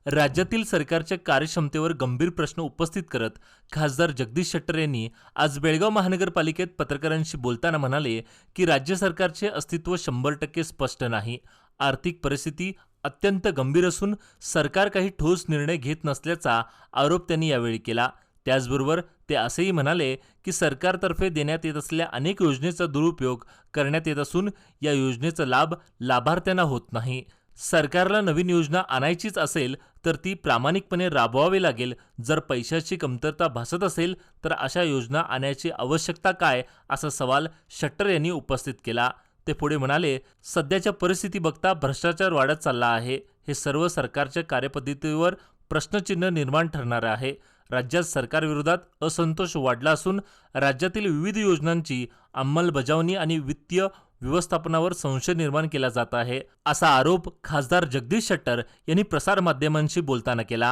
राज्यातील सरकारच्या कार्यक्षमतेवर गंभीर प्रश्न उपस्थित करत खासदार जगदीश शेट्टर यांनी आज बेळगाव महानगरपालिकेत पत्रकारांशी बोलताना म्हणाले की राज्य सरकारचे अस्तित्व 100% स्पष्ट नाही. आर्थिक परिस्थिती अत्यंत गंभीर असून सरकार काही ठोस निर्णय घेत नसल्याचा आरोप त्यांनी यावेळी केला. त्याचबरोबर ते असेही म्हणाले की सरकारतर्फे देण्यात येत असलेल्या अनेक योजनेचा दुरुपयोग करण्यात येत असून या योजनेचा लाभ लाभार्थ्यांना होत नाही. सरकारला नवीन योजना आणायचीच असेल तर ती प्रामाणिकपणे राबवावी लागेल. जर पैशाची कमतरता भासत असेल तर अशा योजना आणायची आवश्यकता काय, असा सवाल शेट्टर यांनी उपस्थित केला. ते पुढे म्हणाले, सध्याच्या परिस्थिती बघता भ्रष्टाचार वाढत चालला आहे. हे सर्व सरकारच्या कार्यपद्धतीवर प्रश्नचिन्ह निर्माण ठरणार आहे. राज्यात सरकारविरोधात असंतोष वाढला असून राज्यातील विविध योजनांची अंमलबजावणी आणि वित्तीय व्यवस्थापनावर संशय निर्माण केला जात आहे, असा आरोप खासदार जगदीश शेट्टर यांनी प्रसारमाध्यमांशी बोलताना केला.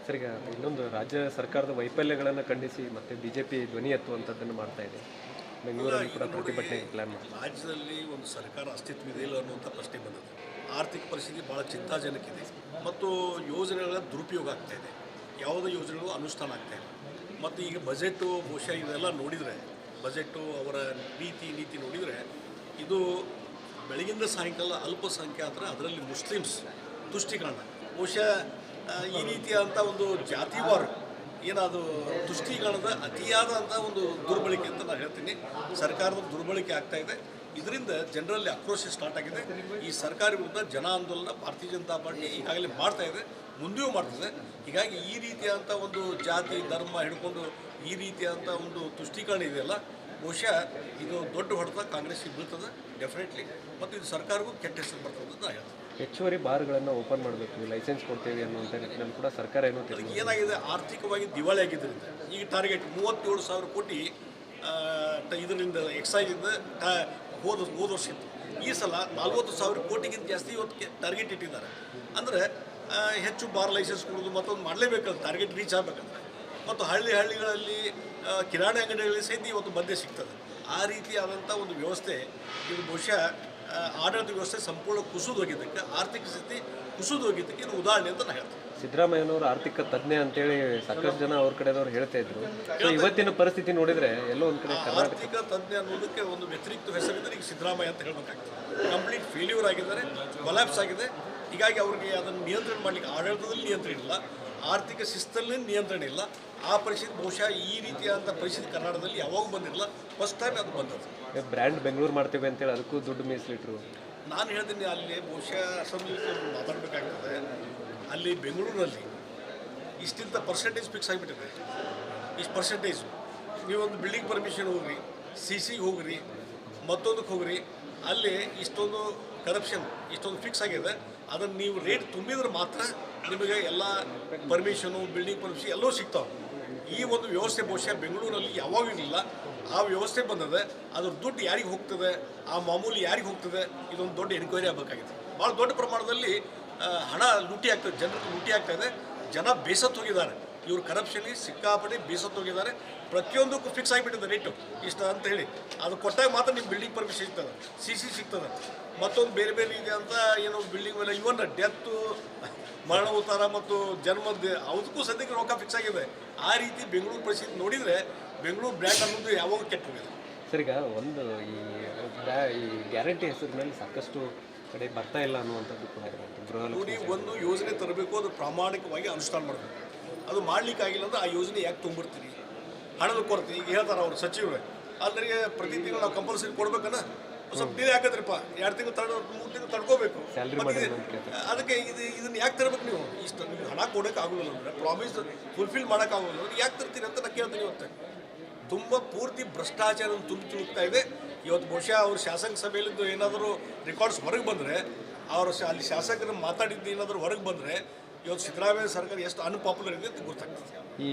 ಸರ್, ಈಗ ಇನ್ನೊಂದು ರಾಜ್ಯ ಸರ್ಕಾರದ ವೈಫಲ್ಯಗಳನ್ನು ಖಂಡಿಸಿ ಮತ್ತೆ ಬಿಜೆಪಿ ಧ್ವನಿ ಎತ್ತುವಂಥದ್ದನ್ನು ಮಾಡ್ತಾ ಇದೆ. ಬೆಂಗಳೂರಲ್ಲಿ ಕೂಡ ಪ್ರತಿಭಟನೆ ಪ್ಲಾನ್ ಮಾಡಿ ರಾಜ್ಯದಲ್ಲಿ ಒಂದು ಸರ್ಕಾರ ಅಸ್ತಿತ್ವವಿದೆ ಇಲ್ಲ ಅನ್ನುವಂಥ ಪ್ರಶ್ನೆ ಬಂದಿದೆ. ಆರ್ಥಿಕ ಪರಿಸ್ಥಿತಿ ಭಾಳ ಚಿಂತಾಜನಕಿದೆ ಮತ್ತು ಯೋಜನೆಗಳ ದುರುಪಯೋಗ ಆಗ್ತಾ ಇದೆ. ಯಾವುದೇ ಯೋಜನೆಗಳು ಅನುಷ್ಠಾನ ಆಗ್ತಾ ಇದೆ. ಮತ್ತು ಈಗ ಬಜೆಟು ಬಹುಶಃ ಇದೆಲ್ಲ ನೋಡಿದರೆ, ಬಜೆಟು ಅವರ ನೀತಿ ನೋಡಿದರೆ ಇದು ಬೆಳಗಿಂದ ಸಾಯಂಕಾಲ ಅಲ್ಪಸಂಖ್ಯಾತರ, ಅದರಲ್ಲಿ ಮುಸ್ಲಿಮ್ಸ್ ತುಷ್ಟೀಕರಣ, ಬಹುಶಃ ಈ ರೀತಿಯಾದಂಥ ಒಂದು ಜಾತಿವಾರ ಏನಾದರೂ ತುಷ್ಟೀಕರಣದ ಅತಿಯಾದಂಥ ಒಂದು ದುರ್ಬಳಕೆ ಅಂತ ನಾನು ಹೇಳ್ತೀನಿ. ಸರ್ಕಾರದ ದುರ್ಬಳಕೆ ಆಗ್ತಾ ಇದೆ. ಇದರಿಂದ ಜನರಲ್ಲಿ ಆಕ್ರೋಶ ಸ್ಟಾರ್ಟ್ ಆಗಿದೆ. ಈ ಸರ್ಕಾರ ವಿರುದ್ಧ ಜನ ಆಂದೋಲನ ಭಾರತೀಯ ಜನತಾ ಪಾರ್ಟಿ ಈಗಾಗಲೇ ಮಾಡ್ತಾ ಇದೆ, ಮುಂದೆಯೂ ಮಾಡ್ತಿದೆ. ಹೀಗಾಗಿ ಈ ರೀತಿಯಾದಂಥ ಒಂದು ಜಾತಿ ಧರ್ಮ ಹಿಡ್ಕೊಂಡು ಈ ರೀತಿಯಾದಂಥ ಒಂದು ತುಷ್ಟೀಕರಣ ಇದೆಯಲ್ಲ, ಬಹುಶಃ ಇದು ದೊಡ್ಡ ಹೊಡೆತ ಕಾಂಗ್ರೆಸ್ಗೆ ಬೀಳ್ತದೆ ಡೆಫಿನೆಟ್ಲಿ. ಮತ್ತು ಇದು ಸರ್ಕಾರಕ್ಕೂ ಕೆಟ್ಟ ಹೆಸರು ಬರ್ತದೆ ಅಂತ ನಾನು ಹೇಳ್ತೀನಿ. ಹೆಚ್ಚುವರಿ ಬಾರ್ಗಳನ್ನು ಓಪನ್ ಮಾಡಬೇಕು, ಲೈಸೆನ್ಸ್ ಕೊಡ್ತೇವೆ ಅನ್ನುವಂಥ ನಿಟ್ಟಿನಲ್ಲಿ ಕೂಡ ಸರ್ಕಾರ ಏನೋ ಏನಾಗಿದೆ, ಆರ್ಥಿಕವಾಗಿ ದಿವಾಳಿ ಆಗಿದ್ದರಿಂದ ಈಗ ಟಾರ್ಗೆಟ್ 37,000 ಕೋಟಿ ಇದರಿಂದ ಎಕ್ಸೈಜಿಂದ ಹೋದ ವರ್ಷ ಇತ್ತು. ಈ ಸಲ 40,000 ಕೋಟಿಗಿಂತ ಜಾಸ್ತಿ ಇವತ್ತು ಟಾರ್ಗೆಟ್ ಇಟ್ಟಿದ್ದಾರೆ. ಅಂದರೆ ಹೆಚ್ಚು ಬಾರ್ ಲೈಸೆನ್ಸ್ ಕೊಡೋದು ಮತ್ತೊಂದು ಮಾಡಲೇಬೇಕಲ್ಲ, ಟಾರ್ಗೆಟ್ ರೀಚ್ ಆಗಬೇಕಂದ್ರೆ. ಮತ್ತು ಹಳ್ಳಿಗಳಲ್ಲಿ ಕಿರಾಣಿ ಅಂಗಡಿಗಳಲ್ಲಿ ಸಹಿತ ಇವತ್ತು ಮದ್ಯ ಸಿಗ್ತದೆ. ಆ ರೀತಿಯಾದಂಥ ಒಂದು ವ್ಯವಸ್ಥೆ ಇದು ಬಹುಶಃ ಆಡಳಿತ ವ್ಯವಸ್ಥೆ ಸಂಪೂರ್ಣ ಕುಸಿದು ಹೋಗಿದ್ದಕ್ಕೆ, ಆರ್ಥಿಕ ಸ್ಥಿತಿ ಕುಸಿದು ಹೋಗಿದ್ದಕ್ಕೆ ಇದು ಉದಾಹರಣೆ ಅಂತ ನಾನು ಹೇಳ್ತೀನಿ. ಸಿದ್ದರಾಮಯ್ಯನವರು ಆರ್ಥಿಕ ತಜ್ಞ ಅಂತೇಳಿ ಸಾಕಷ್ಟು ಜನ ಅವ್ರ ಕಡೆದವ್ರು ಹೇಳ್ತಾ ಇದ್ರು. ಇವತ್ತಿನ ಪರಿಸ್ಥಿತಿ ನೋಡಿದರೆ ಎಲ್ಲೋ ಒಂದು ಕಡೆ ಆರ್ಥಿಕ ತಜ್ಞ ಅನ್ನೋದಕ್ಕೆ ಒಂದು ವ್ಯತಿರಿಕ್ತ ಹೆಸರಿದ್ದರೆ ಈಗ ಸಿದ್ದರಾಮಯ್ಯ ಅಂತ ಹೇಳಬೇಕಾಗ್ತದೆ. ಕಂಪ್ಲೀಟ್ ಫೇಲ್ಯೂರ್ ಆಗಿದ್ದಾರೆ, ಕೊಲ್ಯಾಪ್ಸ್ ಆಗಿದೆ. ಹೀಗಾಗಿ ಅವ್ರಿಗೆ ಅದನ್ನು ನಿಯಂತ್ರಣ ಮಾಡಲಿಕ್ಕೆ ಆಡಳಿತದಲ್ಲಿ ನಿಯಂತ್ರಣ ಇಲ್ಲ, ಆರ್ಥಿಕ ಶಿಸ್ತಲ್ಲಿ ನಿಯಂತ್ರಣ ಇಲ್ಲ. ಆ ಪರಿಸ್ಥಿತಿ ಬಹುಶಃ ಈ ರೀತಿಯಾದಂಥ ಪರಿಸ್ಥಿತಿ ಕರ್ನಾಟಕದಲ್ಲಿ ಯಾವಾಗ ಬಂದಿರಲಿಲ್ಲ, ಫಸ್ಟ್ ಟೈಮ್ ಅದು ಬಂದದ್ದು. ಬ್ರ್ಯಾಂಡ್ ಬೆಂಗಳೂರು ಮಾಡ್ತೇವೆ ಅಂತೇಳಿ ಅದಕ್ಕೂ ದುಡ್ಡು ಮೀಸಲಿಟ್ರು. ನಾನು ಹೇಳ್ತೀನಿ, ಅಲ್ಲಿ ಬಹುಶಃ ಅಸೆಂಬ್ಲಿಗೆ ಮಾತಾಡಬೇಕಾಗ್ತದೆ. ಅಲ್ಲಿ ಬೆಂಗಳೂರಲ್ಲಿ ಇಷ್ಟಿಂತ ಪರ್ಸೆಂಟೇಜ್ ಫಿಕ್ಸ್ ಆಗಿಬಿಟ್ಟಿದೆ. ಇಷ್ಟು ಪರ್ಸೆಂಟೇಜು ನೀವೊಂದು ಬಿಲ್ಡಿಂಗ್ ಪರ್ಮಿಷನ್ ಹೋಗ್ರಿ, CCಗೆ ಹೋಗ್ರಿ, ಮತ್ತೊಂದಕ್ಕೆ ಹೋಗ್ರಿ, ಅಲ್ಲಿ ಇಷ್ಟೊಂದು ಕರಪ್ಷನ್ ಇಷ್ಟೊಂದು ಫಿಕ್ಸ್ ಆಗಿದೆ. ಅದನ್ನು ನೀವು ರೇಟ್ ತುಂಬಿದ್ರೆ ಮಾತ್ರ ನಿಮಗೆ ಎಲ್ಲ ಪರ್ಮಿಷನು, ಬಿಲ್ಡಿಂಗ್ ಪರ್ಮಿಷನ್ ಎಲ್ಲವೂ ಸಿಗ್ತಾವೆ. ಈ ಒಂದು ವ್ಯವಸ್ಥೆ ಬಹುಶಃ ಬೆಂಗಳೂರಲ್ಲಿ ಯಾವಾಗ ಇರಲಿಲ್ಲ. ಆ ವ್ಯವಸ್ಥೆ ಬಂದದೆ. ಅದ್ರ ದುಡ್ಡು ಯಾರಿಗೆ ಹೋಗ್ತದೆ, ಆ ಮಾಮೂಲಿ ಯಾರಿಗೆ ಹೋಗ್ತದೆ, ಇದೊಂದು ದೊಡ್ಡ ಎನ್ಕ್ವೈರಿ ಆಗಬೇಕಾಗಿದೆ. ಭಾಳ ದೊಡ್ಡ ಪ್ರಮಾಣದಲ್ಲಿ ಹಣ ಲೂಟಿ ಆಗ್ತದೆ, ಜನರಿಗೆ ಲೂಟಿ ಆಗ್ತಾಯಿದೆ. ಜನ ಬೇಸತ್ತು ಹೋಗಿದ್ದಾರೆ, ಇವರು ಕರಪ್ಷನ್ಗೆ ಸಿಕ್ಕಾಪಟ್ಟೆ ಬೇಸತ್ತು ಹೋಗಿದ್ದಾರೆ. ಪ್ರತಿಯೊಂದಕ್ಕೂ ಫಿಕ್ಸ್ ಆಗಿಬಿಟ್ಟಿದೆ ರೇಟು ಇಷ್ಟ ಅಂತ ಹೇಳಿ. ಅದು ಕೊಟ್ಟಾಗ ಮಾತ್ರ ನಿಮ್ಮ ಬಿಲ್ಡಿಂಗ್ ಪರ್ಮಿಷನ್ ಸಿಗ್ತದೆ, CC ಸಿಗ್ತದೆ. ಮತ್ತೊಂದು ಬೇರೆ ಬೇರೆ ರೀತಿ ಅಂತ ಏನೋ ಬಿಲ್ಡಿಂಗ್ ಮೇಲೆ ಇವನ್ ಡೆತ್ತು, ಮರಣ ಉತ್ತಾರ ಮತ್ತು ಜನ್ಮದ ಅದಕ್ಕೂ ಸದ್ಯಕ್ಕೆ ರೊಕ್ಕ ಫಿಕ್ಸ್ ಆಗಿದೆ. ಆ ರೀತಿ ಬೆಂಗಳೂರು ಪರಿಸ್ಥಿತಿ ನೋಡಿದರೆ ಬೆಂಗಳೂರು ಬ್ರ್ಯಾಂಡ್ ಅನ್ನೋದು ಯಾವಾಗ ಕೆಟ್ಟು ಹೋಗಿದೆ. ಸರ್, ಈಗ ಒಂದು ಈ ಗ್ಯಾರಂಟಿ ಹೆಸರಿನಲ್ಲಿ ಸಾಕಷ್ಟು ಕಡೆ ಬರ್ತಾ ಇಲ್ಲ ಅನ್ನುವಂಥದ್ದು ಕೂಡ ನೋಡಿ, ಒಂದು ಯೋಜನೆ ತರಬೇಕು, ಅದು ಪ್ರಾಮಾಣಿಕವಾಗಿ ಅನುಷ್ಠಾನ ಮಾಡಬೇಕು. ಅದು ಮಾಡಲಿಕ್ಕಾಗಿಲ್ಲ ಅಂದರೆ ಆ ಯೋಜನೆ ಯಾಕೆ ತುಂಬಿಡ್ತೀರಿ? ಹಣದ ಕೊರತೆ. ಈಗ ಹೇಳ್ತಾರೆ ಅವರು ಸಚಿವರೇ, ಅಂದರೆ ಪ್ರತಿ ತಿಂಗಳು ನಾವು ಕಂಪಲ್ಸರಿ ಕೊಡ್ಬೇಕನ್ನ, ಸ್ವಲ್ಪ ಡಿಲೇ ಆಗದ್ರಿಪ್ಪ, 2 ತಿಂಗಳು 3 ತಿಂಗಳು ತಡ್ಕೋಬೇಕು. ಅದಕ್ಕೆ ಇದನ್ನು ಯಾಕೆ ತರಬೇಕು ನೀವು? ಇಷ್ಟು ನಿಮ್ಗೆ ಹಣ ಕೊಡೋಕೆ ಆಗೋಲ್ಲ ಅಂದರೆ, ಪ್ರಾಮಿಸ್ ಫುಲ್ಫಿಲ್ ಮಾಡೋಕ್ಕಾಗೋಲ್ಲ ಅಂದರೆ ಯಾಕೆ ತರ್ತೀರಿ ಅಂತ ನಾನು ಕೇಳ್ತೀನಿ. ಇವತ್ತು ತುಂಬ ಪೂರ್ತಿ ಭ್ರಷ್ಟಾಚಾರ ತುಳುಕ್ತಾ ಇದೆ. ಇವತ್ತು ಬಹುಶಃ ಅವರು ಶಾಸಕ ಸಭೆಯಲ್ಲಿದ್ದು ಏನಾದರೂ ರೆಕಾರ್ಡ್ಸ್ ಹೊರಗೆ ಬಂದರೆ, ಅವರು ಅಲ್ಲಿ ಶಾಸಕರು ಮಾತಾಡಿದ್ದು ಏನಾದರೂ ಹೊರಗೆ ಬಂದರೆ, ಇವತ್ತು ಸಿದ್ದರಾಮಯ್ಯ ಸರ್ಕಾರ ಎಷ್ಟು ಅನ್ಪಾಪ್ಯುಲರ್ ಇದೆ ಅಂತ ಗೊತ್ತಾಗ್ತದೆ. ಈ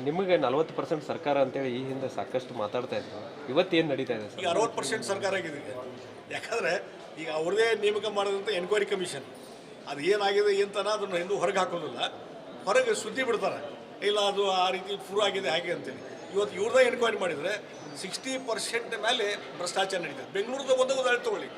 ನಿಮಗೆ 40% ಸರ್ಕಾರ ಅಂತೇಳಿ ಈ ಹಿಂದೆ ಸಾಕಷ್ಟು ಮಾತಾಡ್ತಾ ಇದ್ರು. ಇವತ್ತೇನು ನಡೀತಾ ಇದೆ? ಈಗ 60% ಸರ್ಕಾರ ಆಗಿದೆ. ಯಾಕಂದರೆ ಈಗ ಅವ್ರದೇ ನೇಮಕ ಮಾಡಿದಂಥ ಎನ್ಕ್ವೈರಿ ಕಮಿಷನ್ ಅದು ಏನಾಗಿದೆ ಅಂತನ ಅದನ್ನು ಹಿಂದೂ ಹೊರಗೆ ಹಾಕೋದಿಲ್ಲ, ಹೊರಗೆ ಸುದ್ದಿ ಬಿಡ್ತಾರೆ. ಇಲ್ಲ ಅದು ಆ ರೀತಿ ಪ್ರೂವ್ ಆಗಿದೆ ಹಾಗೆ ಅಂತೇಳಿ. ಇವತ್ತು ಇವ್ರದೇ ಎನ್ಕ್ವೈರಿ ಮಾಡಿದರೆ 60% ಮೇಲೆ ಭ್ರಷ್ಟಾಚಾರ ನಡೀತದೆ. ಬೆಂಗಳೂರದ ಒಂದೇ ಉದಾಹರಣೆ ತೊಗೊಳ್ಳಿ,